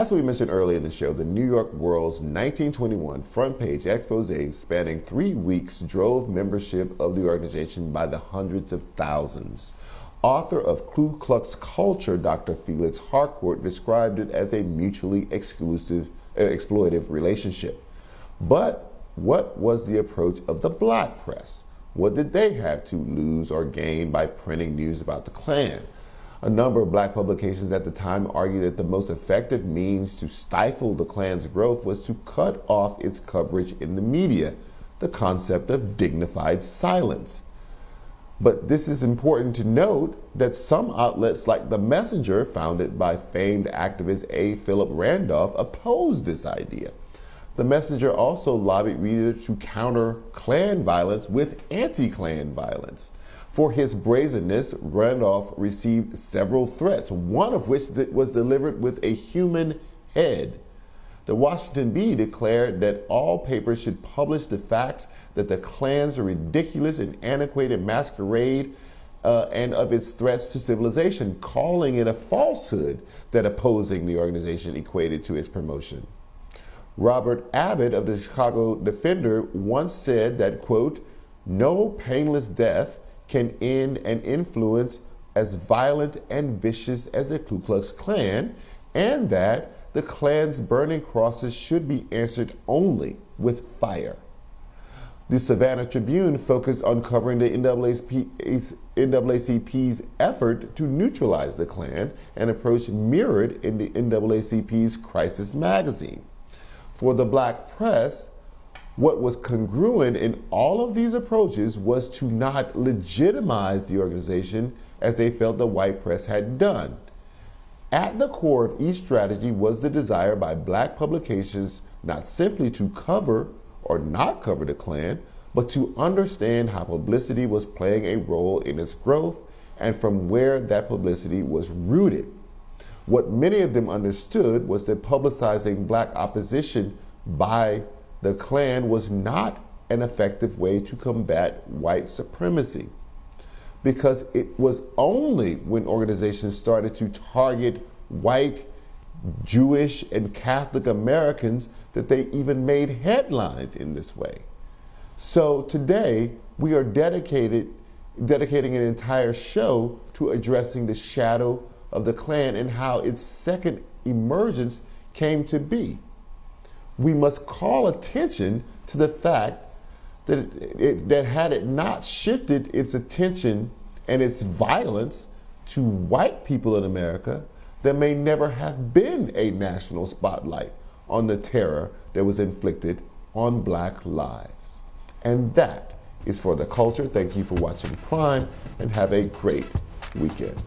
As we mentioned earlier in the show, the New York World's 1921 front page expose spanning 3 weeks drove membership of the organization by the hundreds of thousands. Author of Ku Klux Culture, Dr. Felix Harcourt, described it as a mutually exploitive relationship. But what was the approach of the black press? What did they have to lose or gain by printing news about the Klan? A number of black publications at the time argued that the most effective means to stifle the Klan's growth was to cut off its coverage in the media, the concept of dignified silence. But this is important to note that some outlets like The Messenger, founded by famed activist A. Philip Randolph, opposed this idea. The Messenger also lobbied readers to counter Klan violence with anti-Klan violence. For his brazenness, Randolph received several threats, one of which was delivered with a human head. The Washington Bee declared that all papers should publish the facts that the Klan's ridiculous and antiquated masquerade and of its threats to civilization, calling it a falsehood that opposing the organization equated to its promotion. Robert Abbott of the Chicago Defender once said that, quote, "No painless death can end an influence as violent and vicious as the Ku Klux Klan, and that the Klan's burning crosses should be answered only with fire." The Savannah Tribune focused on covering the NAACP's effort to neutralize the Klan, an approach mirrored in the NAACP's Crisis magazine. For the black press, what was congruent in all of these approaches was to not legitimize the organization as they felt the white press had done. At the core of each strategy was the desire by black publications not simply to cover or not cover the Klan, but to understand how publicity was playing a role in its growth and from where that publicity was rooted. What many of them understood was that publicizing black opposition by the Klan was not an effective way to combat white supremacy, because it was only when organizations started to target white, Jewish, and Catholic Americans that they even made headlines in this way. So today, we are dedicating an entire show to addressing the shadow of the Klan and how its second emergence came to be. We must call attention to the fact that had it not shifted its attention and its violence to white people in America, there may never have been a national spotlight on the terror that was inflicted on black lives. And that is For the Culture. Thank you for watching Prime, and have a great weekend.